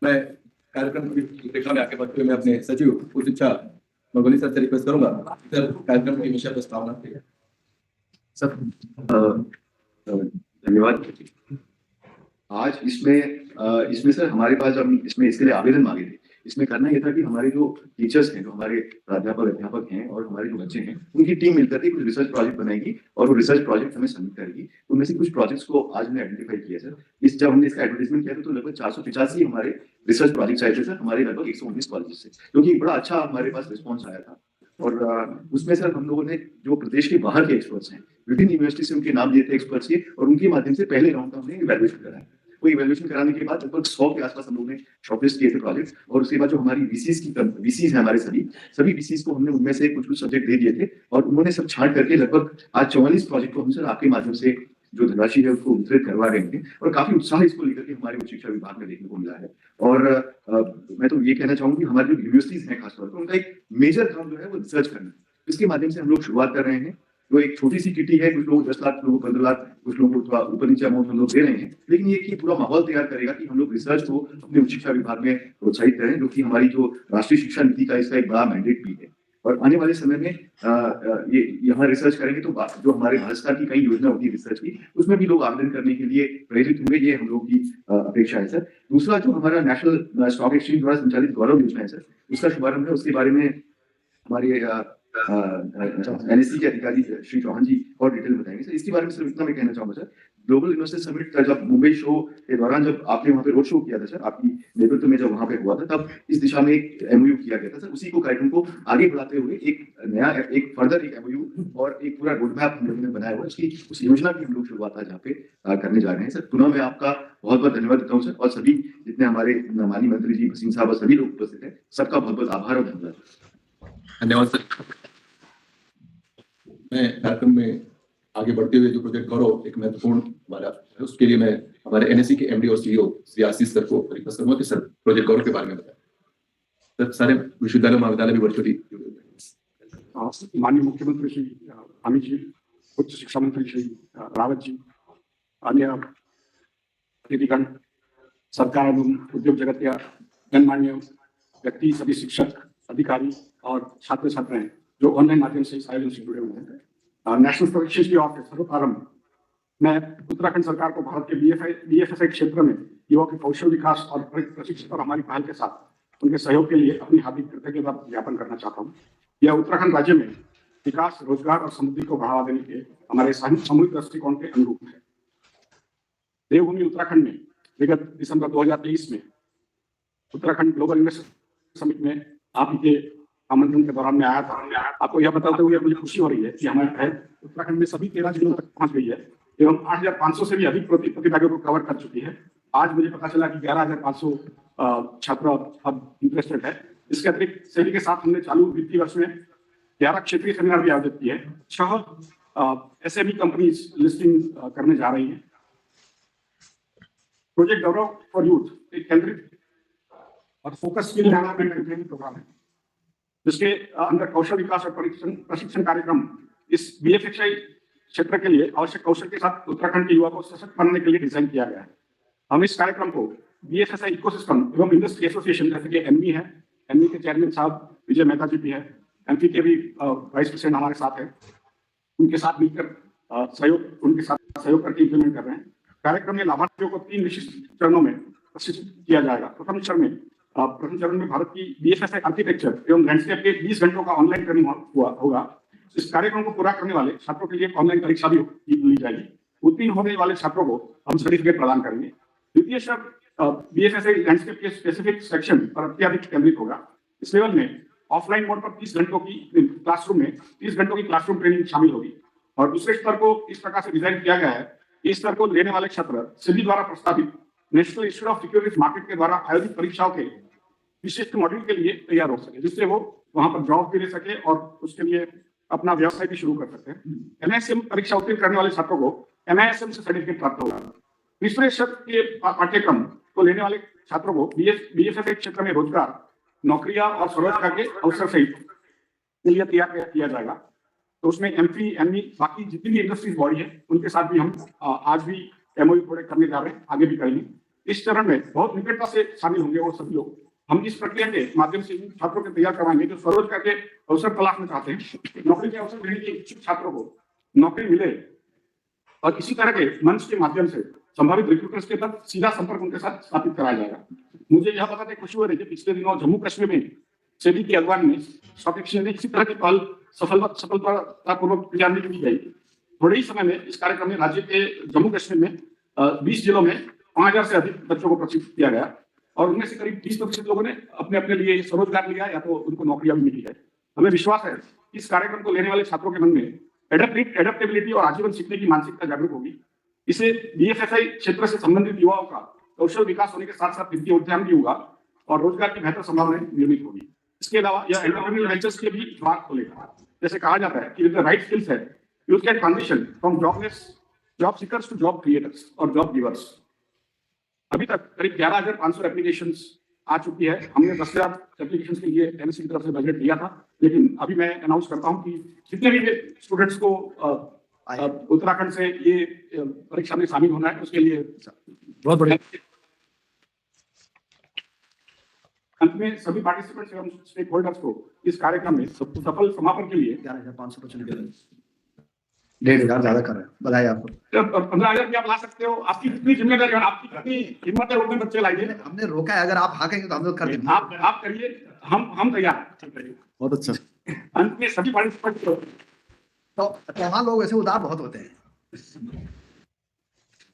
मैं कार्यक्रम की रूपरेखा में आगे बढ़ते हुए मैं अपने सचिव उच्च शिक्षा मगोली सर से रिक्वेस्ट करूंगा सर कार्यक्रम की विषय प्रस्तावना सर धन्यवाद। आज इसमें सर हमारे पास हम इसमें इसके लिए आवेदन मांगे थे। इसमें करना यह था कि हमारे जो टीचर्स हैं, जो हमारे अध्यापक हैं और हमारे जो बच्चे हैं, उनकी टीम मिलकर के कुछ रिसर्च प्रोजेक्ट बनाएगी और वो रिसर्च प्रोजेक्ट हमें सबमिट करेगी। उनमें से कुछ प्रोजेक्ट्स को आज हमने आइडेंटिफाई किया सर। जब हमने इसका एडवर्टाइजमेंट किया था तो लगभग 485 हमारे रिसर्च प्रोजेक्ट्स आए थे सर, हमारे लगभग 119 कॉलेज से, क्योंकि बड़ा अच्छा हमारे पास रिस्पॉन्स आया था। और उसमें सर हम लोगों ने जो प्रदेश के बाहर के एक्सपर्ट्स हैं, विभिन्न यूनिवर्सिटी से उनके नाम दिए थे एक्सपर्ट्स के, और उनके माध्यम से पहले राउंड का हमने इवैल्यूएशन कराया। वो इवैल्यूएशन कराने के बाद लगभग 100 के आसपास हम लोगों ने शॉर्टलिस्ट किए थे प्रोजेक्ट। और उसके बाद जो हमारी वीसीज है, हमारे सभी वीसीज को हमने उनमें से कुछ सब्जेक्ट दे दिए थे, और उन्होंने सब छांट करके लगभग आज 44 प्रोजेक्ट को हम सर आपके माध्यम से जो धनराशि है उसको वितरित करवा रहे हैं, और काफी उत्साह इसको लेकर के हमारे उच्च शिक्षा विभाग में देखने को मिला है। और मैं तो ये कहना चाहूंगी, हमारी जो यूनिवर्सिटीज हैं खासतौर पर, उनका एक मेजर काम जो है वो रिसर्च करना। इसके माध्यम से हम लोग शुरुआत कर रहे हैं। जो एक छोटी सी किटी है, कुछ लोग 10 लाख, लोग 15 लाख, कुछ लोगों को थोड़ा ऊपर नीचे अमाउंट हम लोग दे रहे हैं, लेकिन ये कि पूरा माहौल तैयार करेगा कि हम लोग रिसर्च को अपने उच्च शिक्षा विभाग में प्रोत्साहित करें, जो कि हमारी जो राष्ट्रीय शिक्षा नीति का इसका एक बड़ा मैंडेट भी है। और आने वाले समय में ये यहाँ रिसर्च करेंगे तो जो हमारे भारत सरकार की कई योजना होती है रिसर्च की, उसमें भी लोग आवेदन करने के लिए प्रेरित होंगे, ये हम लोग की अपेक्षा है सर। दूसरा, जो हमारा नेशनल स्टॉक एक्सचेंज द्वारा संचालित गौरव योजना है सर, उसका शुभारंभ है। उसके बारे में हमारे एनएससी के अधिकारी श्री चौहान जी और डिटेल बताएंगे सर। इसके बारे में सिर्फ इतना मैं कहना चाहूंगा सर, ग्लोबल इन्वेस्टर समिट का जब मुंबई शो के दौरान जब आपने वहां पे रोड शो किया था सर, आपकी नेतृत्व में जब वहां पे हुआ था, तब इस दिशा में एक एमओयू किया गया था सर। उसी को कार्यक्रम को आगे बढ़ाते हुए एक फर्दर एक एमओयू और एक पूरा रोड मैप हम लोगों ने बनाया हुआ, उसकी उस योजना की हम लोग शुरुआत आज यहाँ पे करने जा रहे हैं सर। पुनः मैं आपका बहुत बहुत धन्यवाद देता हूँ सर, और सभी जितने हमारे माननीय मंत्री जी भसीन साहब और सभी लोग उपस्थित हैं, सबका बहुत बहुत आभार और धन्यवाद। धन्यवाद सर। मैं कार्यक्रम में आगे बढ़ते हुए जो प्रोजेक्ट गौरव एक महत्वपूर्ण हमारा है, उसके लिए मैं हमारे एनएससी के एमडी और सीईओ श्री आशीष सर को रिक्वेस्ट करूंगा कि सर प्रोजेक्ट गौरव के बारे में बताएं। सर सारे विश्वविद्यालय महाविद्यालय भी वर्चुअली माननीय मुख्यमंत्री श्री अमित जी, उच्च शिक्षा मंत्री श्री रावत जी, अन्य अतिथिगण, सरकार एवं उद्योग जगत या गणमान्य व्यक्ति, सभी शिक्षक, अधिकारी और छात्र छात्राएं जो ऑनलाइन माध्यम से इस आयोजन से जुड़े हुए हैं। नेशनल स्टॉक एक्सचेंज की ओर से सर्वप्रारंभ मैं उत्तराखंड सरकार को भारत के बीएफएसआई क्षेत्र में युवाओं के कौशल विकास और प्रशिक्षण और हमारी पहल के साथ उनके सहयोग के लिए अपनी हार्दिक कृतज्ञता ज्ञापन करना चाहता हूँ। यह उत्तराखंड राज्य में विकास, रोजगार और समृद्धि को बढ़ावा देने के हमारे सामूहिक दृष्टिकोण के अनुरूप है। देवभूमि उत्तराखंड में विगत दिसंबर 2023 में उत्तराखंड ग्लोबल इन्वेस्टर समिट में आपके आमंत्रण के दौरान में आया था। आपको यह बताते हुए मुझे खुशी हो रही है कि हमारी पहल उत्तराखंड में सभी 13 जिलों तक पहुंच गई है एवं 8,500 से भी अधिक प्रतिभागियों को कवर कर चुकी है। आज मुझे पता चला कि 11,500 छात्र अब इंटरेस्टेड है। इसके अतिरिक्त सेवी के साथ हमने चालू वित्तीय वर्ष में 11 क्षेत्रीय सेमिनार भी आयोजित किए हैं। 6 एसएमई कंपनीज लिस्टिंग करने जा रही है। प्रोजेक्ट गौरव फॉर यूथ एक केंद्रित और focus skill development and training programme है, जिसके अंदर कौशल विकास और प्रशिक्षण कार्यक्रम इस बीएफएसआई क्षेत्र के लिए आवश्यक कौशल के साथ उत्तराखंड के युवा को सशक्त बनाने के लिए डिजाइन किया गया है। हम इस कार्यक्रम को बीएफएसआई इकोसिस्टम एवं इंडस्ट्री एसोसिएशन जैसे कि एनवी है, एनवी के चेयरमैन साहब विजय मेहता जी भी है, एमपी के भी वाइस प्रेसिडेंट हमारे साथ है, उनके साथ मिलकर उनके साथ सहयोग करके इम्प्लीमेंट कर रहे हैं। कार्यक्रम में लाभार्थियों को 3 विशिष्ट चरणों में प्रशिक्षित किया जाएगा। प्रथम चरण में भारत की बीएफएसआई आर्किटेक्चर एवं लैंडस्केप के 20 घंटों का ऑनलाइन ट्रेनिंग होगा। इस कार्यक्रम को पूरा करने वाले छात्रों के लिए ऑनलाइन परीक्षा भी ली जाएगी। उत्तीर्ण होने वाले छात्रों को हम सर्टिफिकेट प्रदान करेंगे। द्वितीय चरण बीएफएसआई लैंडस्केप के स्पेसिफिक सेक्शन पर अत्यधिक केंद्रित होगा। इस लेवल में ऑफलाइन मोड पर 30 घंटों की क्लासरूम ट्रेनिंग शामिल होगी। और दूसरे स्तर को इस प्रकार से डिजाइन किया गया है कि इस स्तर को लेने वाले छात्र सेबी द्वारा प्रस्तावित national institute of securities market के द्वारा आयोजित परीक्षाओं के विशिष्ट मॉड्यूल के लिए तैयार हो सके, जिससे वो वहां पर जॉब भी ले सके और उसके लिए अपना व्यवसाय भी शुरू कर सकते हैं। एमआईएसएम परीक्षा उत्तीर्ण करने वाले छात्रों को एमआईएसएम से सर्टिफिकेट प्राप्त होगा। तीसरे शब्द के पाठ्यक्रम को लेने वाले छात्रों को बीएफएसआई क्षेत्र में रोजगार, नौकरियां और स्वरोजगार के अवसर सहित के लिए तैयार किया जाएगा। तो उसमें एमपी, एमई, बाकी जितनी भी इंडस्ट्रीज बॉडी है उनके साथ भी हम आज भी एमओयू प्रोजेक्ट करने जा रहे हैं, आगे भी करेंगे। इस चरण में बहुत निकटता से शामिल होंगे और सभी लोग। हम इस प्रक्रिया के माध्यम से इन छात्रों को तैयार करवाएंगे जो स्वरोजगार के अवसर तलाशना चाहते हैं, नौकरी के अवसर देने के इच्छुक छात्रों को नौकरी मिले, और इसी तरह के मंच के माध्यम से संभावित रिक्रूटर्स के तक सीधा संपर्क उनके साथ स्थापित कराया जाएगा। मुझे यह बताते खुशी हो रही है कि पिछले दिनों जम्मू कश्मीर में सेबी की अगवानी में स्टॉक एक्सचेंज ने इसी तरह की पहल सफलतापूर्वक क्रियान्वित की गई। थोड़े ही समय में इस कार्यक्रम में राज्य के जम्मू कश्मीर में 20 जिलों में 5000 से अधिक बच्चों को प्रशिक्षित किया गया और उनमें से करीब 30% लोगों ने अपने अपने लिए स्वरोजगार लिया या तो उनको नौकरियां भी मिली है। हमें विश्वास है इस कार्यक्रम को लेने वाले छात्रों के मन में एडेप्टेबिलिटी और आजीवन सीखने की मानसिकता जागरूक होगी। इससे बीएफएसआई क्षेत्र से संबंधित युवाओं का कौशल विकास होने के साथ साथ वित्तीय उद्यम भी होगा और रोजगार की बेहतर संभावनाएं निर्मित होगी। इसके अलावा यह एंटरप्रेन्योरियल वेंचर्स के भी द्वार खोलेगा। जैसे कहा जाता है कि विद द राइट स्किल्स है you can transition from job seekers to job creators और जॉब गिवर्स। अभी तक करीब 11,500 एप्लीकेशंस आ चुकी है। हमने 10,000 एप्लीकेशंस के लिए एनएससी की तरफ से बजट दिया था, लेकिन अभी मैं अनाउंस करता हूं कि जितने भी स्टूडेंट्स को उत्तराखंड से ये परीक्षा में शामिल होना है उसके लिए बहुत बढ़िया। अंत में सभी पार्टिसिपेंट्स एवं स्टेक होल्डर्स को इस कार्यक्रम में सफल समापन के लिए 11,500 बच्चों के लिए 1,500 ज्यादा कर रहे हैं। बधाई आपको। 15,000 रुपया आप ला सकते हो। आपकी कितनी जिम्मेदारी और आपकी कितनी हिम्मत है उतने बच्चे लाइए। हमने रोका है, अगर आप भागेंगे तो हम लोग कर देंगे। आप करिए, हम तैयार हैं। बहुत अच्छा। अंत में सभी पार्टिसिपेंट को तो वहाँ लोग वैसे उदार बहुत होते हैं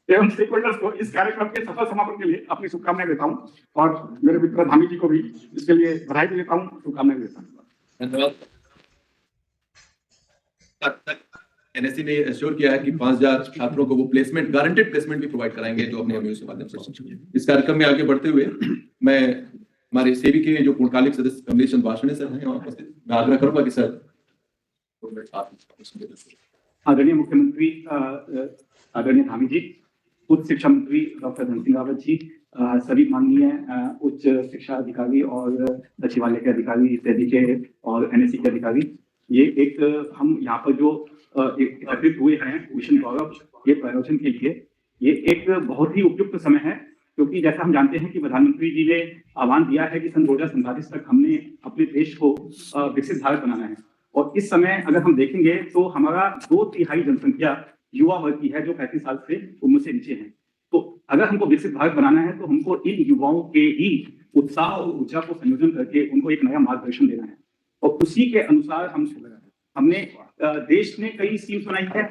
एवं स्टेक होल्डर्स को इस कार्यक्रम के सफल समापन के लिए अपनी शुभकामनाएं देता हूं और मेरे मित्र धामी जी को भी इसके लिए बधाई देता हूं, शुभकामनाएं देता हूं। धन्यवाद। एनएससी ने एश्योर किया है कि 5,000 छात्रों को वो प्लेसमेंट, गारंटेड प्लेसमेंट भी प्रोवाइड कराएंगे जो अपने एमयूसी के माध्यम से। इस कार्यक्रम में आगे बढ़ते हुए मैं हमारे सेवी के जो पूर्णकालिक सदस्य कमलेश चंद्र वार्ष्णेय सर हैं उपस्थित, मैं आग्रह करूंगा कि सर आदरणीय मुख्यमंत्री आदरणीय धामी जी, उच्च शिक्षा मंत्री डॉक्टर धन सिंह रावत जी, सभी माननीय उच्च शिक्षा अधिकारी और सचिवालय के अधिकारी, सेबी के और एनएससी के अधिकारी, ये एक हम यहाँ पर जो एकत्रित हुए हैं मिशन गौरव ये प्रायोजन के लिए, ये एक बहुत ही उपयुक्त समय है, क्योंकि जैसा हम जानते हैं कि प्रधानमंत्री जी ने आह्वान दिया है कि सन 2047 तक हमने अपने देश को विकसित भारत बनाना है। और इस समय अगर हम देखेंगे तो हमारा 2/3 जनसंख्या युवा वर्ग की है जो 35 साल से उम्र से नीचे है। तो अगर हमको विकसित भारत बनाना है तो हमको इन युवाओं के ही उत्साह और ऊर्जा को संयोजन करके उनको एक नया मार्गदर्शन देना है और उसी के अनुसार हमने देश ने कई स्कीम्स बनाई है।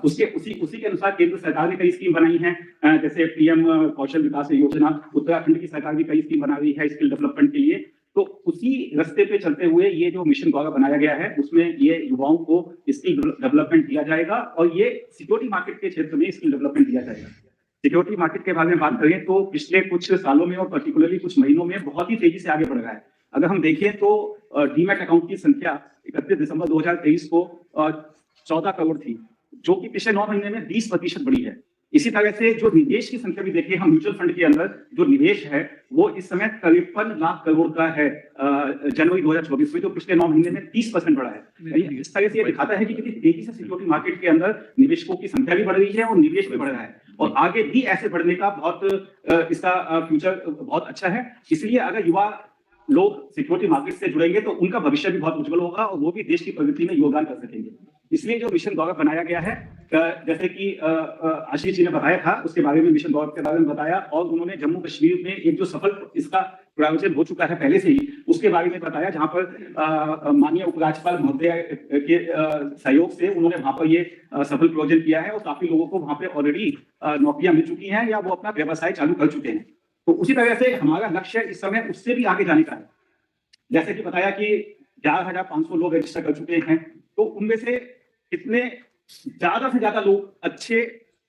उसी के अनुसार केंद्र सरकार ने कई स्कीम बनाई हैं, जैसे पीएम कौशल विकास योजना, उत्तराखंड की सरकार भी कई स्कीम बना रही है स्किल डेवलपमेंट के लिए। तो उसी रास्ते पे चलते हुए ये जो मिशन गौरव बनाया गया है उसमें ये युवाओं को स्किल डेवलपमेंट दिया जाएगा और ये सिक्योरिटी मार्केट के क्षेत्र में स्किल डेवलपमेंट दिया जाएगा। सिक्योरिटी मार्केट के बारे में बात करें तो पिछले कुछ सालों में और पर्टिकुलरली कुछ महीनों में बहुत ही तेजी से आगे बढ़ रहा है। अगर हम देखें तो डीमैट अकाउंट की संख्या 31 दिसंबर 2023 को 14 करोड़ थी, जो कि पिछले 9 महीने में 20% बढ़ी है। इसी तरह से जो निवेश की संख्या भी देखिए, हम म्यूचुअल फंड के अंदर जो निवेश है वो इस समय 53 लाख करोड़ का है जनवरी 2024 में, जो पिछले 9 महीने में 30% बढ़ा है। इस तरह से ये दिखाता है कि कितनी तेजी से सिक्योरिटी मार्केट के अंदर निवेशकों की संख्या भी बढ़ रही है और निवेश भी बढ़ रहा है और आगे भी ऐसे बढ़ने का बहुत इसका फ्यूचर बहुत अच्छा है। इसलिए अगर युवा लोग सिक्योरिटी मार्केट से जुड़ेंगे तो उनका भविष्य भी बहुत उज्जवल होगा और वो भी देश की प्रगति में योगदान कर सकेंगे। इसलिए जो मिशन गौरव बनाया गया है, जैसे कि आशीष जी ने बताया था उसके बारे में, मिशन गौरव के बारे में बताया और उन्होंने जम्मू कश्मीर में एक जो सफल इसका प्रायोजन हो चुका है पहले से ही उसके बारे में बताया, जहां पर माननीय उपराज्यपाल महोदय के सहयोग से उन्होंने वहां पर ये सफल प्रायोजन किया है और काफी लोगों को वहां पे ऑलरेडी नौकरियां मिल चुकी हैं या वो अपना व्यवसाय चालू कर चुके हैं। तो उसी तरह से हमारा लक्ष्य इस समय उससे भी आगे जाने का है। जैसे कि बताया कि 11,500 लोग रजिस्टर कर चुके हैं, तो उनमें से कितने ज्यादा से ज्यादा लोग अच्छे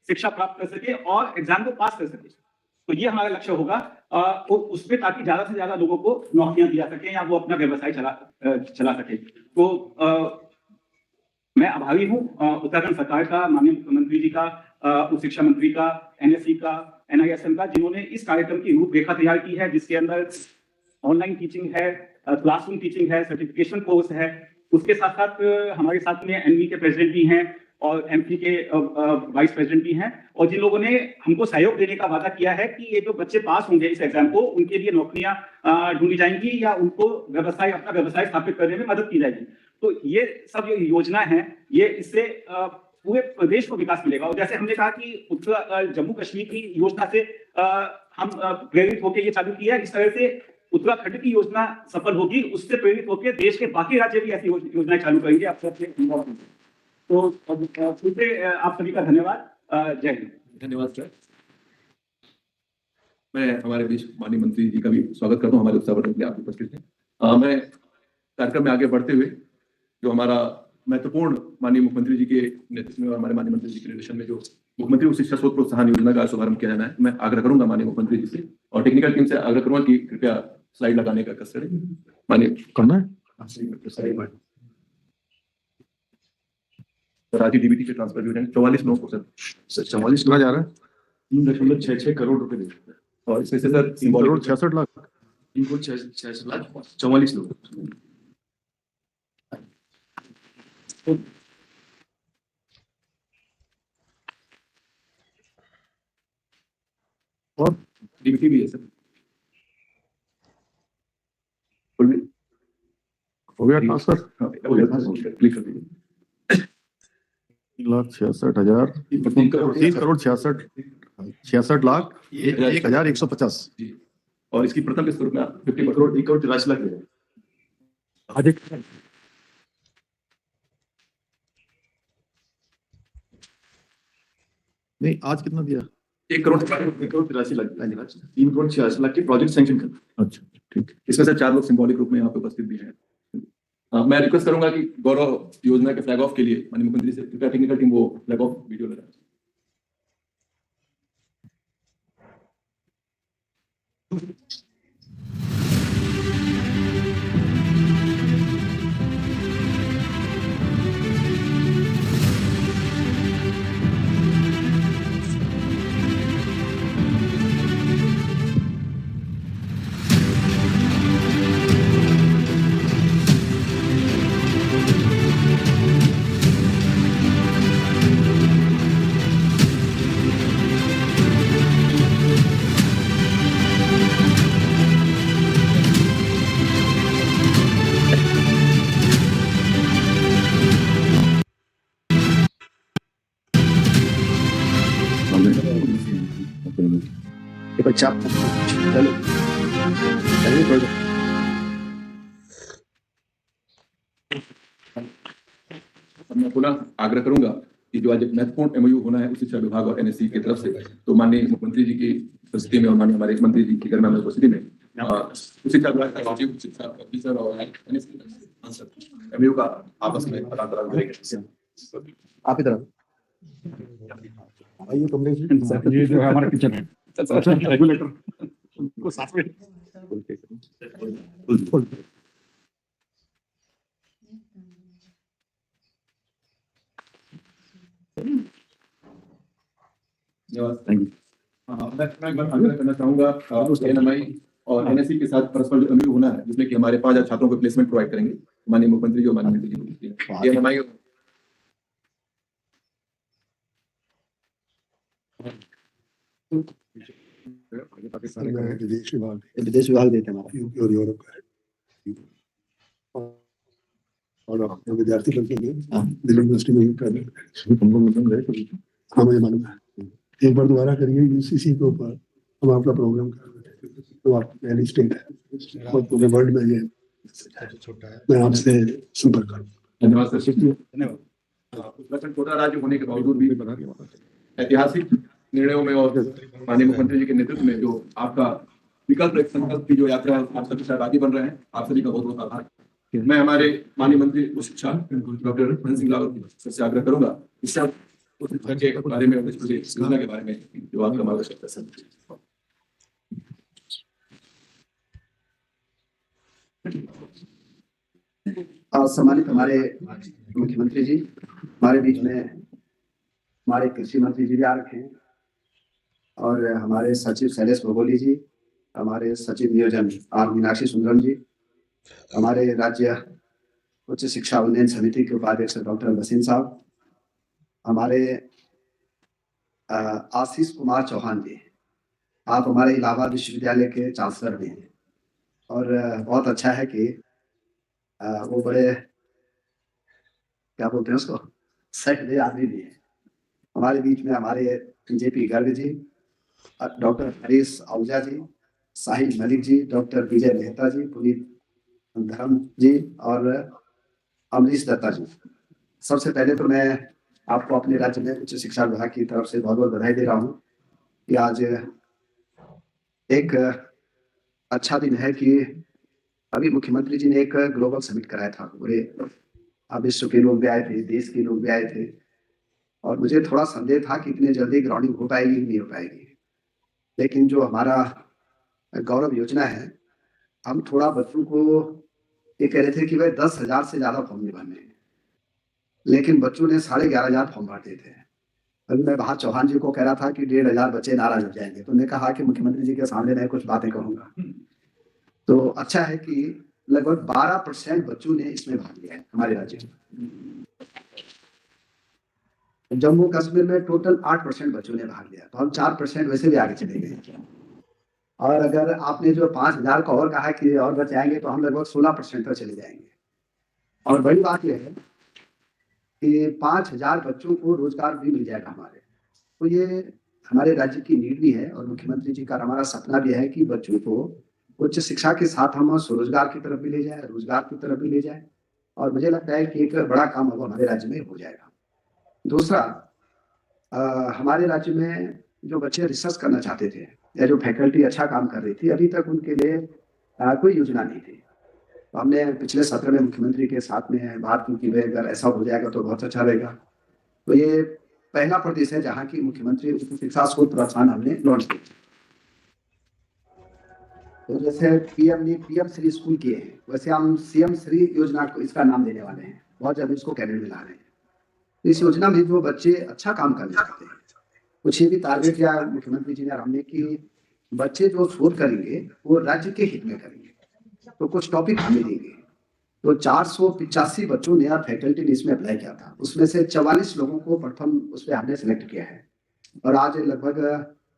शिक्षा प्राप्त कर सके और एग्जाम को पास कर सके, तो ये हमारा लक्ष्य होगा और उसमें ताकि ज्यादा से ज्यादा लोगों को नौकरियां दिया सके या वो अपना व्यवसाय चला सके। तो मैं आभारी हूँ उत्तराखंड सरकार का, माननीय मुख्यमंत्री जी का, उच्च शिक्षा मंत्री का, एनएससी का, एनआईएसएम का, जिन्होंने इस कार्यक्रम की रूपरेखा तैयार की है, जिसके अंदर ऑनलाइन टीचिंग है, क्लासरूम टीचिंग है, सर्टिफिकेशन कोर्स है, उसके साथ साथ हमारे साथ में एनवी के प्रेसिडेंट भी हैं और एमपी के वाइस प्रेसिडेंट भी हैं, और जिन लोगों ने हमको सहयोग देने का वादा किया है कि ये जो बच्चे पास होंगे इस एग्जाम को, उनके लिए नौकरियां ढूंढी जाएंगी या उनको अपना व्यवसाय स्थापित करने में मदद की जाएगी। तो ये सब जो योजना है, ये इससे पूरे प्रदेश को विकास मिलेगा। और जैसे हमने कहा कि जम्मू कश्मीर की योजना से हम प्रेरित होकर ये चालू किया, इस तरह से उत्तराखंड की योजना सफल होगी, उससे प्रेरित होकर देश के बाकी राज्य भी ऐसी योजनाएं चालू करेंगे। आप सबसे तो फिर से आप सभी का धन्यवाद। जय हिंद। धन्यवाद सर। मैं हमारे बीच माननीय मंत्री जी का भी स्वागत करता हूँ हमारे उत्साहवर्धन के लिए आप उपस्थित हैं। मैं कार्यक्रम में आगे बढ़ते हुए जो हमारा महत्वपूर्ण माननीय मुख्यमंत्री जी के नेतृत्व में और हमारे माननीय मंत्री जी के निर्देशन में जो मुख्यमंत्री उच्च शिक्षा शोध प्रोत्साहन योजना का शुभारंभ किया जाना है, मैं आग्रह करूंगा माननीय मुख्यमंत्री जी से और टेक्निकल टीम से आग्रह करूंगा कि कृपया स्लाइड लगाने का कसर है। माननीय करना है राजी डीबीटी के ट्रांसफर जो है 44 लोगों को सर 44 कितना जा रहा है? 3.66 करोड़ रुपए दे रहे हैं। और इसमें से सर 3 करोड़ 66 लाख 3.66 लाख 44 लोग। और डीबीटी भी है सर। हो गया ट्रांसफर? क्लिक कर दीजिए। 3,66,000 3 करोड़ 66 लाख 1,150। जी, और इसकी प्रथम किस्त रुपया 50 1 करोड़ 83 लाख दे रहे हैं। अधिक नहीं, आज कितना दिया? 1 करोड़ 83 लाख 3 करोड़ 86 लाख के प्रोजेक्ट सैंक्शन कर। अच्छा ठीक। इसमें से 4 लोग सिंबॉलिक रूप में यहाँ पे उपस्थित भी हैं। मैं रिक्वेस्ट करूंगा कि गौरव योजना के फ्लैग ऑफ के लिए माननीय मुख्यमंत्री से कृपया टेक्निकल टीम वो फ्लैग ऑफ वीडियो लगाए। ये बच्चा चलो चलिए पढ़ो। मैं पुनः आग्रह करूंगा कि जो आज एक महत्वपूर्ण एमओयू होना है उच्च शिक्षा विभाग और एनएससी की तरफ से, तो माननीय मुख्यमंत्री जी की उपस्थिति में और माननीय हमारे मंत्री जी की गर्मा में उपस्थिति में उच्च शिक्षा विभाग का सचिव, उच्च शिक्षा ऑफिसर और एनएससी एमओयू का आपस में हस्तांतरण करेंगे। आप इधर आइए कमरे ये जो है हमारा किचन है रेगुलेटर को साथ में थैंक यू। मैं आग्रह करना चाहूंगा एनएमआई और एनएससी के साथ परस्पर जो एमओयू होना है जिसमें कि हमारे 5,000 छात्रों को प्लेसमेंट प्रोवाइड करेंगे माननीय मुख्यमंत्री जो माननीय मंत्री जी एनएमआई विदेश विभाग देते हैं हमारा यूपी और यूरोप का है। और अपने विद्यार्थी लोग के लिए दिल्ली यूनिवर्सिटी में हाँ मुझे मालूम है। एक बार दोबारा करिए यूसीसी के ऊपर हम आपका प्रोग्राम कर रहे हैं, तो आप पहली स्टेट है और पूरे वर्ल्ड में ये मैं आपसे संपर्क करूँगा। धन्यवाद सर। धन्यवाद। उत्तराखंड छोटा राज्य होने के बावजूद भी ऐतिहासिक निर्णयों में और माननीय मुख्यमंत्री जी के नेतृत्व में जो आपका विकल्प एक संकल्प की जो यात्रा है आप सभी सहभागी बन रहे हैं, आप सभी का बहुत बहुत आभार। मैं हमारे माननीय मंत्री उच्च शिक्षा डॉक्टर धन सिंह रावत से आग्रह करूंगा इससे के बारे में योजना के बारे में जो आपका मार्गदर्शन है। सम्मानित हमारे मुख्यमंत्री जी, हमारे बीच में हमारे कृषि मंत्री जी भी आ रखे हैं और हमारे सचिव शैलेश भगोली जी, हमारे सचिव नियोजन आर मीनाक्षी सुंदरम जी, हमारे राज्य उच्च शिक्षा उन्नयन समिति के उपाध्यक्ष डॉक्टर वसीम साहब, हमारे आशीष कुमार चौहान जी, आप हमारे इलाहाबाद विश्वविद्यालय के चांसलर भी हैं और बहुत अच्छा है कि वो बड़े क्या बोलते हैं उसको सही आदमी भी है। हमारे बीच में हमारे जेपी गर्ग जी, डॉक्टर हरीश आहूजा जी, साहिल मलिक जी, डॉक्टर विजय मेहता जी, पुनीत धर्म जी और अमरीश दत्ता जी। सबसे पहले तो मैं आपको अपने राज्य में उच्च शिक्षा विभाग की तरफ से बहुत बहुत बधाई दे रहा हूँ कि आज एक अच्छा दिन है कि अभी मुख्यमंत्री जी ने एक ग्लोबल समिट कराया था। पूरे विश्व के लोग भी आए थे, देश के लोग भी आए थे और मुझे थोड़ा संदेह था कि इतने जल्दी ग्राउंडिंग हो पाएगी नहीं हो पाएगी। लेकिन जो हमारा गौरव योजना है, हम थोड़ा बच्चों को ये कह रहे थे कि भाई 10,000 से ज्यादा फॉर्म नहीं भरने हैं, लेकिन बच्चों ने 11,500 फॉर्म भर दिए थे। अभी मैं बाहर चौहान जी को कह रहा था कि 1,500 बच्चे नाराज हो जाएंगे, तो उन्होंने कहा कि मुख्यमंत्री जी के सामने मैं कुछ बातें कहूंगा। तो अच्छा है कि लगभग 12% बच्चों ने इसमें भाग लिया है हमारे राज्य में। जम्मू कश्मीर में टोटल 8% बच्चों ने भाग लिया, तो हम 4% वैसे भी आगे चले गए। और अगर आपने जो 5,000 का और कहा कि और बच्चे आएंगे, तो हम लगभग 16% तक चले जाएंगे। और बड़ी बात यह है कि 5,000 बच्चों को रोजगार भी मिल जाएगा हमारे। तो ये हमारे राज्य की नीड भी है और मुख्यमंत्री जी का हमारा सपना भी है कि बच्चों को उच्च शिक्षा के साथ हम स्वरोजगार की तरफ भी ले जाए, रोजगार की तरफ भी ले जाए। और मुझे लगता है कि एक बड़ा काम अब हमारे राज्य में हो जाएगा। दूसरा, हमारे राज्य में जो बच्चे रिसर्च करना चाहते थे या जो फैकल्टी अच्छा काम कर रही थी, अभी तक उनके लिए कोई योजना नहीं थी। तो हमने पिछले सत्र में मुख्यमंत्री के साथ में बात की कि भाई अगर ऐसा हो जाएगा तो बहुत अच्छा रहेगा। तो ये पहला प्रदेश है जहाँ की मुख्यमंत्री उच्च शिक्षा शोध प्रोत्साहन हमने लॉन्च किया। तो जैसे पीएम श्री स्कूल किए हैं, वैसे हम सीएम श्री योजना को इसका नाम देने वाले हैं। बहुत जल्द इसको कैबिनेट में ला रहे हैं। तो इस योजना में जो बच्चे अच्छा काम करना चाहते हैं, कुछ ये भी टारगेट या मुख्यमंत्री जी ने हमने कि बच्चे जो शोध करेंगे वो राज्य के हित में करेंगे, तो कुछ टॉपिक हमें देंगे। तो 485 बच्चों ने फैकल्टी ने इसमें अप्लाई किया था, उसमें से 44 लोगों को प्रथम उस पर हमने सेलेक्ट किया है और आज लगभग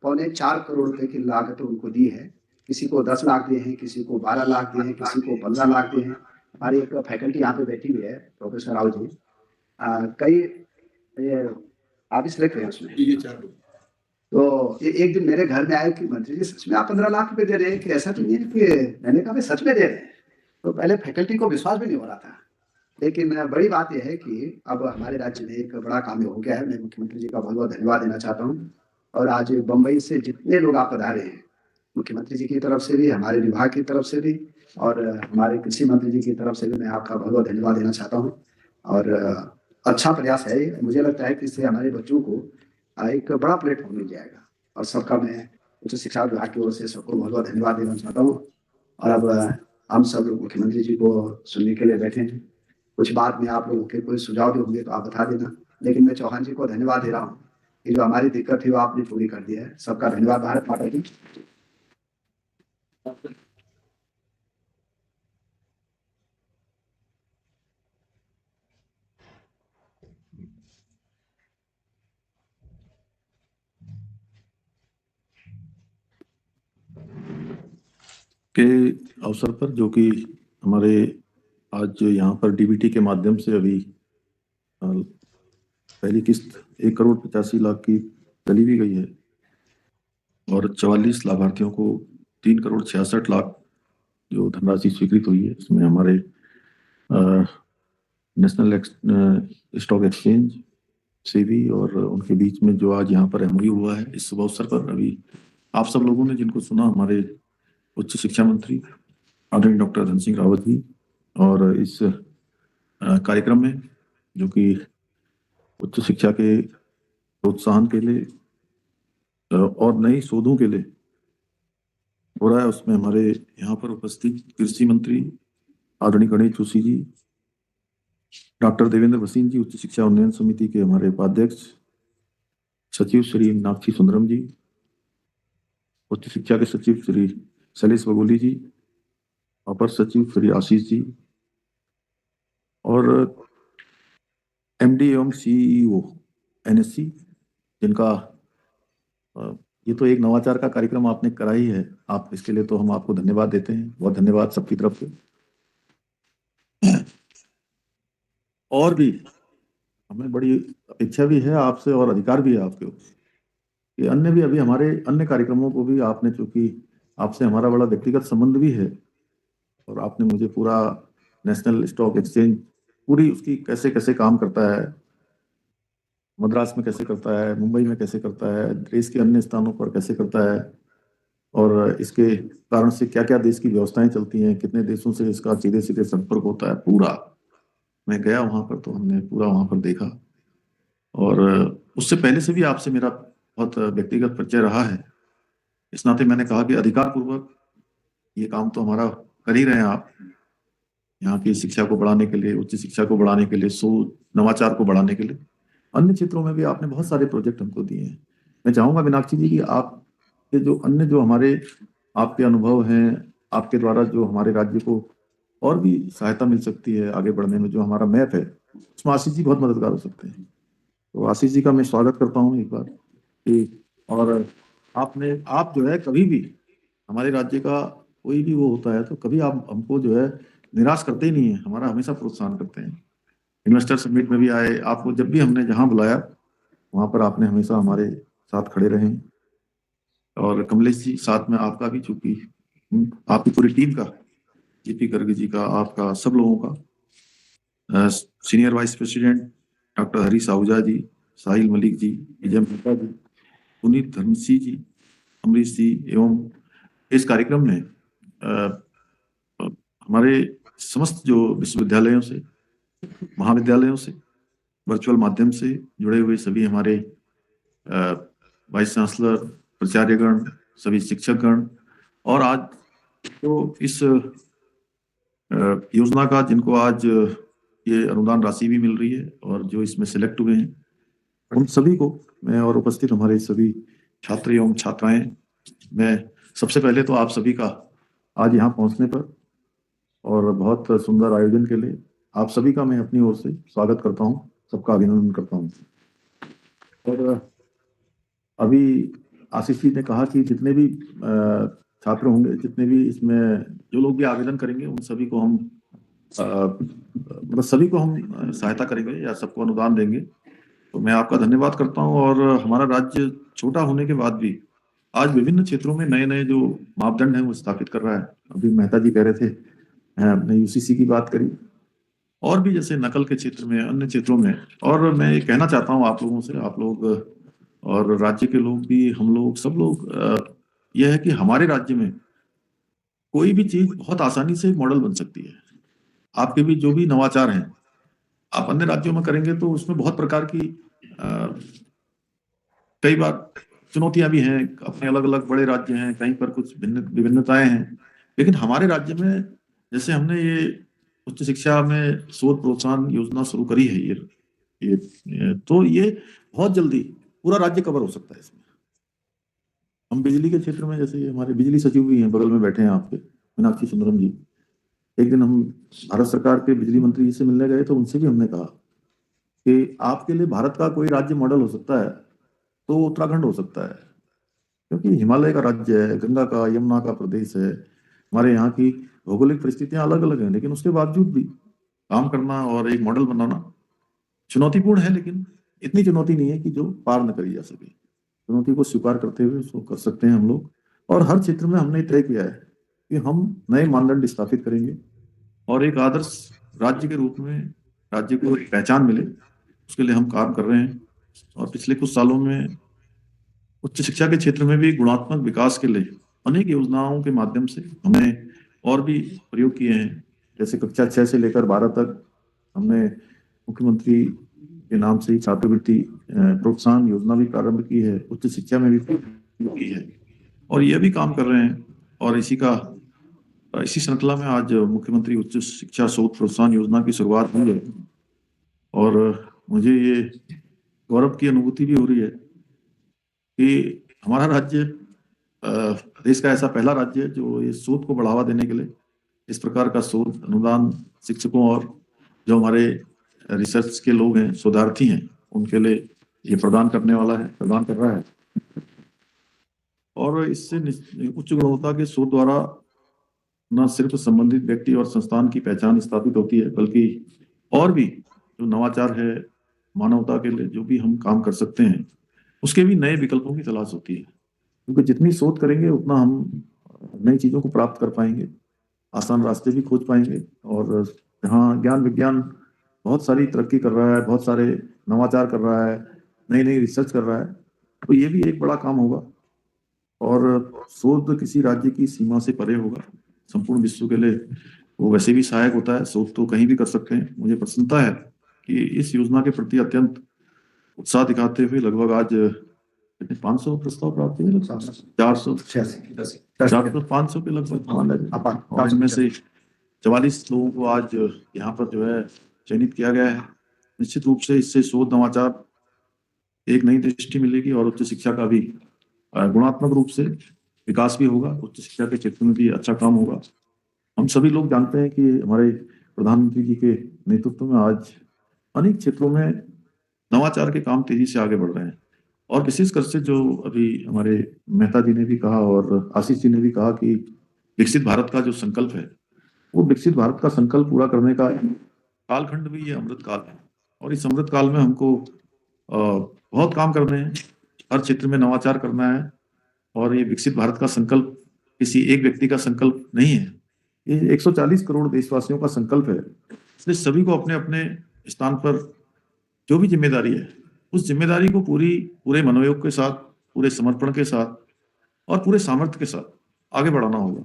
3.25 करोड़ रुपए की लागत उनको दी है। किसी को 10 लाख दिए हैं, किसी को 12 लाख दिए हैं, किसी को 15 लाख दिए हैं। हमारी एक फैकल्टी यहाँ पे बैठी हुई है, प्रोफेसर राव जी, कई आप सिलेक्ट हुए हैं उसमें। ये 4 लोग तो एक दिन मेरे घर में आए कि मंत्री जी सच में आप 15 लाख रुपए दे रहे हैं कि ऐसा तो नहीं है कि, मैंने कहा सच में दे रहे हैं। तो पहले फैकल्टी को विश्वास भी नहीं हो रहा था, लेकिन बड़ी बात यह है कि अब हमारे राज्य में एक बड़ा काम हो गया है। मैं मुख्यमंत्री जी का बहुत बहुत धन्यवाद देना चाहता हूँ। और आज बम्बई से जितने लोग आप पधारे हैं, मुख्यमंत्री जी की तरफ से भी, हमारे विभाग की तरफ से भी और हमारे कृषि मंत्री जी की तरफ से भी मैं आपका बहुत बहुत धन्यवाद देना चाहता हूँ। और अच्छा प्रयास है। मुझे लगता है कि इससे हमारे बच्चों को एक बड़ा प्लेटफॉर्म मिल जाएगा और सबका मैं उच्च शिक्षा विभाग की ओर से सबको बहुत बहुत धन्यवाद देना चाहता हूँ। और अब हम सब लोग मुख्यमंत्री जी को सुनने के लिए बैठे हैं। कुछ बात में आप लोगों के कोई सुझाव भी होंगे तो आप बता देना, लेकिन मैं चौहान जी को धन्यवाद दे रहा हूँ कि जो हमारी दिक्कत थी वो आपने पूरी कर दिया है। सबका धन्यवाद। भारत माता की। के अवसर पर जो कि हमारे आज यहाँ पर डीबीटी के माध्यम से अभी पहली किस्त 1,85,00,000 की चली भी गई है और 44 लाभार्थियों को 3,66,00,000 जो धनराशि स्वीकृत हुई है। इसमें हमारे नेशनल स्टॉक एक्सचेंज से भी और उनके बीच में जो आज यहाँ पर एमओयू हुआ है, इस शुभ अवसर पर अभी आप सब लोगों ने जिनको सुना, हमारे उच्च शिक्षा मंत्री आदरणीय डॉक्टर धन सिंह रावत जी, और इस कार्यक्रम में जो कि उच्च शिक्षा के प्रोत्साहन के लिए और नई शोधों के लिए हो रहा है, उसमें हमारे यहाँ पर उपस्थित कृषि मंत्री आदरणीय गणेश जोशी जी, डॉक्टर देवेंद्र भसीन जी, उच्च शिक्षा उन्नयन समिति के हमारे उपाध्यक्ष सचिव श्री मीनाक्षी सुंदरम जी, उच्च शिक्षा के सचिव श्री शैलेश बगोली जी, अपर सचिव श्री आशीष जी और एमडी एवं सीईओ एनएससी, जिनका ये तो एक नवाचार का कार्यक्रम आपने कराई है, आप इसके लिए तो हम आपको धन्यवाद देते हैं, बहुत धन्यवाद सबकी तरफ से। और भी हमें बड़ी अपेक्षा भी है आपसे और अधिकार भी है आपके ऊपर कि अन्य भी अभी हमारे अन्य कार्यक्रमों को भी आपने, चूंकि आपसे हमारा बड़ा व्यक्तिगत संबंध भी है और आपने मुझे पूरा नेशनल स्टॉक एक्सचेंज पूरी उसकी कैसे कैसे काम करता है, मद्रास में कैसे करता है, मुंबई में कैसे करता है, देश के अन्य स्थानों पर कैसे करता है और इसके कारण से क्या क्या देश की व्यवस्थाएं चलती हैं, कितने देशों से इसका सीधे सीधे संपर्क होता है, पूरा मैं गया वहां पर तो हमने पूरा वहां पर देखा। और उससे पहले से भी आपसे मेरा बहुत व्यक्तिगत परिचय रहा है, इस नाते मैंने कहा कि अधिकार पूर्वक ये काम तो हमारा कर ही रहे हैं आप, यहाँ की शिक्षा को बढ़ाने के लिए, उच्च शिक्षा को बढ़ाने के लिए, शोध नवाचार को बढ़ाने के लिए। अन्य क्षेत्रों में भी आपने बहुत सारे प्रोजेक्ट हमको दिए हैं। मैं चाहूंगा मीनाक्षी जी कि आपके जो अन्य जो हमारे आपके अनुभव हैं, आपके द्वारा जो हमारे राज्य को और भी सहायता मिल सकती है आगे बढ़ने में, जो हमारा मैप है उसमें आशीष जी बहुत मददगार हो सकते हैं। तो आशीष जी का मैं स्वागत करता हूँ एक बार कि, और आप जो है कभी भी हमारे राज्य का कोई भी वो होता है तो कभी आप हमको जो है निराश करते ही नहीं है, हमारा हमेशा प्रोत्साहन करते हैं। इन्वेस्टर समिट में भी आए, आपको जब भी हमने जहां बुलाया वहां पर आपने हमेशा हमारे साथ खड़े रहे। और कमलेश जी साथ में आपका भी, चूंकि आपकी पूरी टीम का, जीपी गर्ग जी का, आपका, सब लोगों का, senior vice president doctor Harish Ahuja ji, Sahil Malik ji, Vijay Mehta ji, Puneet Dharamsi ji, Amrish ji, एवं इस कार्यक्रम में हमारे समस्त जो विश्वविद्यालयों से, महाविद्यालयों से, वर्चुअल माध्यम से जुड़े हुए सभी हमारे वाइस चांसलर, प्राचार्यगण, सभी शिक्षकगण, और आज तो इस योजना का जिनको आज ये अनुदान राशि भी मिल रही है और जो इसमें सिलेक्ट हुए हैं, उन सभी को मैं, और उपस्थित हमारे सभी छात्र एवं छात्राएं, मैं सबसे पहले तो आप सभी का आज यहाँ पहुँचने पर और बहुत सुंदर आयोजन के लिए आप सभी का मैं अपनी ओर से स्वागत करता हूँ, सबका अभिनंदन करता हूँ। और अभी आशीष जी ने कहा कि जितने भी छात्र होंगे, जितने भी इसमें जो लोग भी आवेदन करेंगे, उन सभी को हम मतलब सभी को हम सहायता करेंगे या सबको अनुदान देंगे। तो मैं आपका धन्यवाद करता हूँ। और हमारा राज्य छोटा होने के बाद भी आज विभिन्न क्षेत्रों में नए नए जो मापदंड हैं वो स्थापित कर रहा है। अभी मेहता जी कह रहे थे, हमने यूसीसी की बात करी, और भी जैसे नकल के क्षेत्र में, अन्य क्षेत्रों में। और मैं ये कहना चाहता हूँ आप लोगों से, आप लोग और राज्य के लोग भी, हम लोग सब लोग, यह है कि हमारे राज्य में कोई भी चीज बहुत आसानी से मॉडल बन सकती है। आपके भी जो भी नवाचार हैं आप अन्य राज्यों में करेंगे तो उसमें बहुत प्रकार की कई बार चुनौतियां भी हैं, अपने अलग अलग बड़े राज्य हैं, कहीं पर कुछ विभिन्नताएं हैं। लेकिन हमारे राज्य में जैसे हमने ये उच्च शिक्षा में शोध प्रोत्साहन योजना शुरू करी है, तो ये बहुत जल्दी पूरा राज्य कवर हो सकता है। इसमें हम बिजली के क्षेत्र में, जैसे हमारे बिजली सचिव भी हैं, बगल में बैठे हैं आपके, मीनाक्षी सुंदरम जी, एक दिन हम भारत सरकार के बिजली मंत्री जी से मिलने गए तो उनसे भी हमने कहा कि आपके लिए भारत का कोई राज्य मॉडल हो सकता है तो उत्तराखंड हो सकता है, क्योंकि हिमालय का राज्य है, गंगा का, यमुना का प्रदेश है, हमारे यहाँ की भौगोलिक परिस्थितियां अलग अलग हैं, लेकिन उसके बावजूद भी काम करना और एक मॉडल बनाना चुनौतीपूर्ण है, लेकिन इतनी चुनौती नहीं है कि जो पार न करी जा सके। चुनौती को स्वीकार करते हुए उसको कर सकते हैं हम लोग। और हर क्षेत्र में हमने तय किया है कि हम नए मानदंड स्थापित करेंगे और एक आदर्श राज्य के रूप में राज्य को एक पहचान मिले, उसके लिए हम काम कर रहे हैं। और पिछले कुछ सालों में उच्च शिक्षा के क्षेत्र में भी गुणात्मक विकास के लिए अनेक योजनाओं के माध्यम से हमने और भी प्रयोग किए हैं। जैसे कक्षा 6 से लेकर 12 तक हमने मुख्यमंत्री के नाम से ही छात्रवृत्ति प्रोत्साहन योजना भी प्रारंभ की है, उच्च शिक्षा में भी की है, और यह भी काम कर रहे हैं। और इसी श्रृंखला में आज मुख्यमंत्री उच्च शिक्षा शोध प्रोत्साहन योजना की शुरुआत हुई है, और मुझे ये गौरव की अनुभूति भी हो रही है कि हमारा राज्य देश का ऐसा पहला राज्य है जो ये शोध को बढ़ावा देने के लिए इस प्रकार का शोध अनुदान शिक्षकों और जो हमारे रिसर्च के लोग हैं, शोधार्थी हैं, उनके लिए ये प्रदान कर रहा है। और इससे उच्च गुणवत्ता के शोध द्वारा न सिर्फ संबंधित व्यक्ति और संस्थान की पहचान स्थापित होती है, बल्कि और भी जो नवाचार है, मानवता के लिए जो भी हम काम कर सकते हैं, उसके भी नए विकल्पों की तलाश होती है। क्योंकि जितनी शोध करेंगे उतना हम नई चीजों को प्राप्त कर पाएंगे, आसान रास्ते भी खोज पाएंगे। और जहाँ ज्ञान विज्ञान बहुत सारी तरक्की कर रहा है, बहुत सारे नवाचार कर रहा है, नई नई रिसर्च कर रहा है, तो ये भी एक बड़ा काम होगा। और शोध किसी राज्य की सीमा से परे होगा, संपूर्ण विश्व के लिए वो वैसे भी सहायक होता है। शोध तो कहीं भी कर सकते हैं। मुझे प्रसन्नता है कि इस योजना के प्रति अत्यंत उत्साह दिखाते हुए लगभग आज 500 प्रस्ताव प्राप्त हुए, 400 500 के लगभग मान लीजिए। और इनमें से 44 लोगों को आज यहाँ पर जो है चयनित किया गया है। निश्चित रूप से इससे शोध नवाचार एक नई दृष्टि मिलेगी और उच्च शिक्षा का भी गुणात्मक रूप से विकास भी होगा। उच्च शिक्षा के क्षेत्र में भी अच्छा काम होगा। हम सभी लोग जानते हैं कि हमारे प्रधानमंत्री जी के नेतृत्व में आज अनेक क्षेत्रों में नवाचार के काम तेजी से आगे बढ़ रहे हैं। और विशेषकर से जो अभी हमारे मेहता जी ने भी कहा और आशीष जी ने भी कहा कि विकसित भारत का जो संकल्प है, वो विकसित भारत का संकल्प पूरा करने का कालखंड भी ये अमृत काल है। और इस अमृत काल में हमको बहुत काम करने हैं, हर क्षेत्र में नवाचार करना है। और ये विकसित भारत का संकल्प किसी एक व्यक्ति का संकल्प नहीं है, ये 140 करोड़ देशवासियों का संकल्प है। इसलिए सभी को अपने अपने स्थान पर जो भी जिम्मेदारी है, उस जिम्मेदारी को पूरे मनोयोग के साथ, पूरे समर्पण के साथ और पूरे सामर्थ्य के साथ आगे बढ़ाना होगा।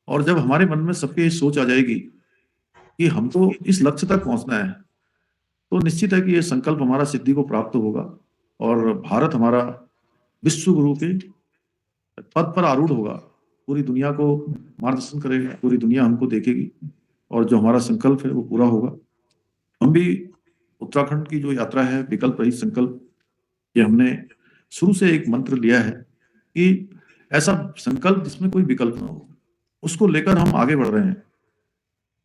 और जब हमारे मन में सबकी ये सोच आ जाएगी कि हमको इस लक्ष्य तक पहुंचना है, तो निश्चित है कि ये संकल्प हमारा सिद्धि को प्राप्त होगा और भारत हमारा विश्व गुरु के पद पर आरूढ़ होगा, पूरी दुनिया को मार्गदर्शन करेगा, पूरी दुनिया हमको देखेगी और जो हमारा संकल्प है वो पूरा होगा। हम भी उत्तराखंड की जो यात्रा है विकल्प रहित संकल्प, ये हमने शुरू से एक मंत्र लिया है कि ऐसा संकल्प जिसमें कोई विकल्प ना हो, उसको लेकर हम आगे बढ़ रहे हैं।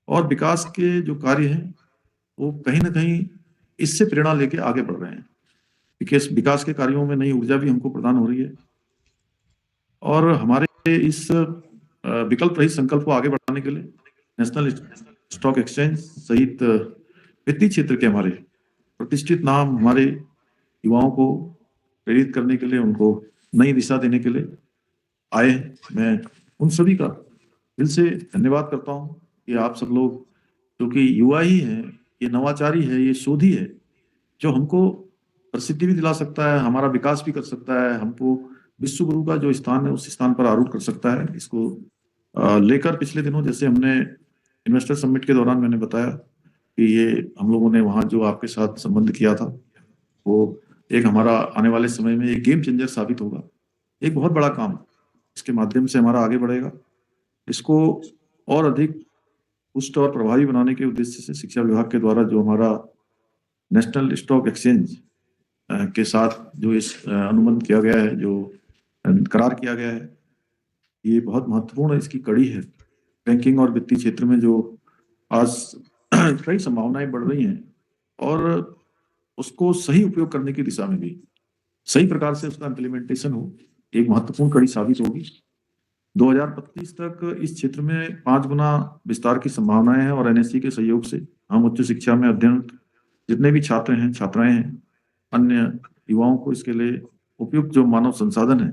और विकास के जो कार्य हैं वो कहीं ना कहीं इससे प्रेरणा लेके आगे बढ़ रहे हैं। विकास के कार्यों में नई ऊर्जा भी हमको प्रदान हो रही है। और हमारे इस विकल्प रहित संकल्प को आगे बढ़ाने के लिए नेशनल स्टॉक एक्सचेंज सहित वित्तीय क्षेत्र के हमारे प्रतिष्ठित नाम हमारे युवाओं को प्रेरित करने के लिए, उनको नई दिशा देने के लिए आए। मैं उन सभी का दिल से धन्यवाद करता हूं कि आप सब लोग, क्योंकि युवा ही है, ये नवाचारी है, ये शोधी है, जो हमको प्रसिद्धि भी दिला सकता है, हमारा विकास भी कर सकता है, हमको विश्व गुरु का जो स्थान है उस स्थान पर आरूढ़ कर सकता है। इसको लेकर पिछले दिनों जैसे हमने इन्वेस्टर समिट के दौरान मैंने बताया कि ये हम लोगों ने वहाँ जो आपके साथ संबंध किया था, वो एक हमारा आने वाले समय में एक गेम चेंजर साबित होगा। एक बहुत बड़ा काम इसके माध्यम से हमारा आगे बढ़ेगा। इसको और अधिक पुष्ट और प्रभावी बनाने के उद्देश्य से शिक्षा विभाग के द्वारा जो हमारा नेशनल स्टॉक एक्सचेंज के साथ जो इस अनुबंध किया गया है, जो करार किया गया है, ये बहुत महत्वपूर्ण इसकी कड़ी है। बैंकिंग और वित्तीय क्षेत्र में जो आज कई संभावनाएं बढ़ रही हैं और उसको सही उपयोग करने की दिशा में भी सही प्रकार से उसका इम्प्लीमेंटेशन हो, एक महत्वपूर्ण कड़ी साबित होगी। 2025 तक इस क्षेत्र में 5 गुना विस्तार की संभावनाएं हैं और एनएससी के सहयोग से हम उच्च शिक्षा में अध्ययनरत जितने भी छात्र हैं, छात्राएं हैं, अन्य युवाओं को इसके लिए उपयुक्त जो मानव संसाधन है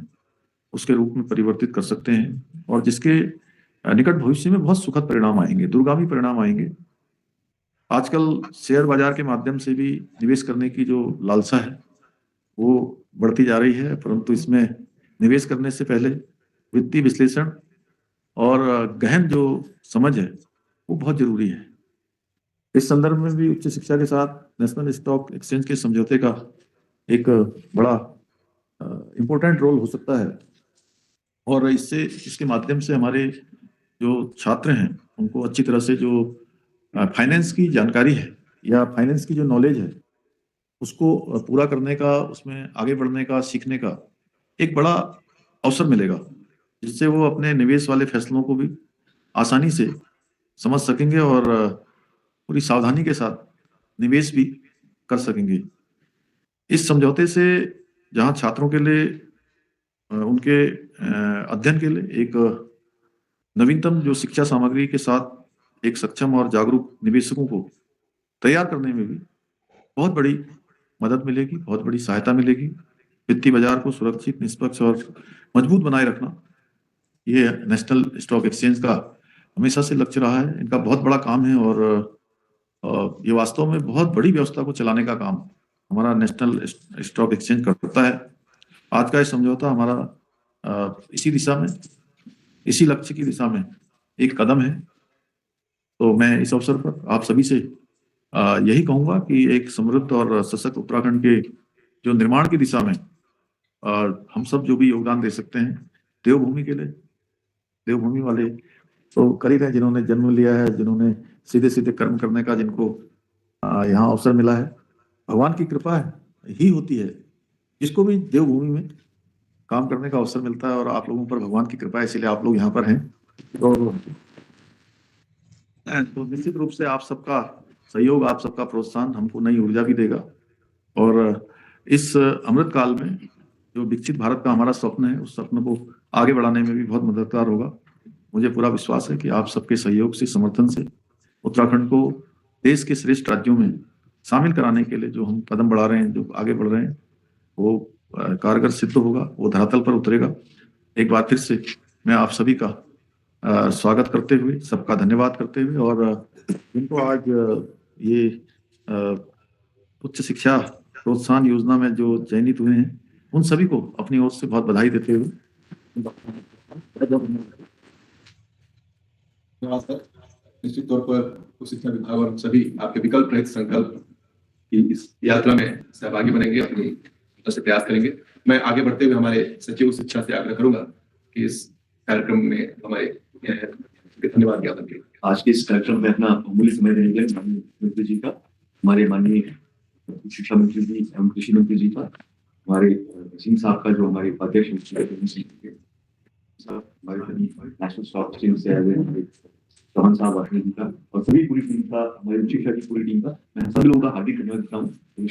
उसके रूप में परिवर्तित कर सकते हैं और जिसके निकट भविष्य में बहुत सुखद परिणाम आएंगे, दूरगामी परिणाम आएंगे। आजकल शेयर बाजार के माध्यम से भी निवेश करने की जो लालसा है वो बढ़ती जा रही है, परंतु इसमें निवेश करने से पहले वित्तीय विश्लेषण और गहन जो समझ है वो बहुत जरूरी है। इस संदर्भ में भी उच्च शिक्षा के साथ नेशनल स्टॉक एक्सचेंज के समझौते का एक बड़ा इम्पोर्टेंट रोल हो सकता है और इसके माध्यम से हमारे जो छात्र हैं उनको अच्छी तरह से जो फाइनेंस की जानकारी है या फाइनेंस की जो नॉलेज है उसको पूरा करने का, उसमें आगे बढ़ने का, सीखने का एक बड़ा अवसर मिलेगा, जिससे वो अपने निवेश वाले फैसलों को भी आसानी से समझ सकेंगे और पूरी सावधानी के साथ निवेश भी कर सकेंगे। इस समझौते से जहां छात्रों के लिए उनके अध्ययन के लिए एक नवीनतम जो शिक्षा सामग्री के साथ एक सक्षम और जागरूक निवेशकों को तैयार करने में भी बहुत बड़ी मदद मिलेगी, बहुत बड़ी सहायता मिलेगी। वित्तीय बाजार को सुरक्षित, निष्पक्ष और मजबूत बनाए रखना, ये नेशनल स्टॉक एक्सचेंज का हमेशा से लक्ष्य रहा है। इनका बहुत बड़ा काम है और ये वास्तव में बहुत बड़ी व्यवस्था को चलाने का काम हमारा नेशनल स्टॉक एक्सचेंज करता है। आज का ये समझौता हमारा इसी दिशा में, इसी लक्ष्य की दिशा में एक कदम है। तो मैं इस अवसर पर आप सभी से यही कहूंगा कि एक समृद्ध और सशक्त उत्तराखंड के जो निर्माण की दिशा में हम सब जो भी योगदान दे सकते हैं, देवभूमि के लिए, देवभूमि वाले तो कर ही रहे, जिन्होंने जन्म लिया है, जिन्होंने सीधे सीधे कर्म करने का जिनको यहाँ अवसर मिला है, भगवान की कृपा ही होती है। जिसको भी देवभूमि में काम करने का अवसर मिलता है और आप लोगों पर भगवान की कृपा है, इसीलिए आप लोग यहाँ पर हैं। तो निश्चित रूप से आप सबका सहयोग, आप सबका प्रोत्साहन हमको नई ऊर्जा भी देगा और इस अमृत काल में जो विकसित भारत का हमारा स्वप्न है, उस स्वप्न को आगे बढ़ाने में भी बहुत मददगार होगा। मुझे पूरा विश्वास है कि आप सबके सहयोग से, समर्थन से उत्तराखंड को देश के श्रेष्ठ राज्यों में शामिल कराने के लिए जो हम कदम बढ़ा रहे हैं, जो आगे बढ़ रहे हैं, वो कारगर सिद्ध होगा, वो धरातल पर उतरेगा। एक बार फिर से मैं आप सभी का स्वागत करते हुए, सबका धन्यवाद करते हुए और जिनको आज ये उच्च शिक्षा प्रोत्साहन योजना में जो चयनित हुए हैं, उन सभी को अपनी ओर से बहुत बधाई देते हुए निश्चित तौर पर उच्च शिक्षा विभाग और सभी आपके विकल्प रहित संकल्प की इस यात्रा में सहभागी बनेंगे, अपनी तरफ से प्रयास करेंगे। मैं आगे बढ़ते हुए हमारे सचिव शिक्षा से आग्रह करूंगा कि इस कार्यक्रम में हमारे धन्यवाद ज्ञापन करें। आज के इस कार्यक्रम में अपना अमूल्य समय देने के लिए माननीय मुख्यमंत्री जी का, हमारे माननीय शिक्षा मंत्री जी एवं कृषि मंत्री जी का, हमारे सिंह साहब का जो हमारे उपाध्यक्ष नेशनल स्टॉक एक्सचेंज से आए हुए चौहान साहब वाकई जी का और सभी पूरी टीम का, हमारी शिक्षा की पूरी टीम का मैं सभी लोगों का हार्दिक धन्यवाद देता हूँ।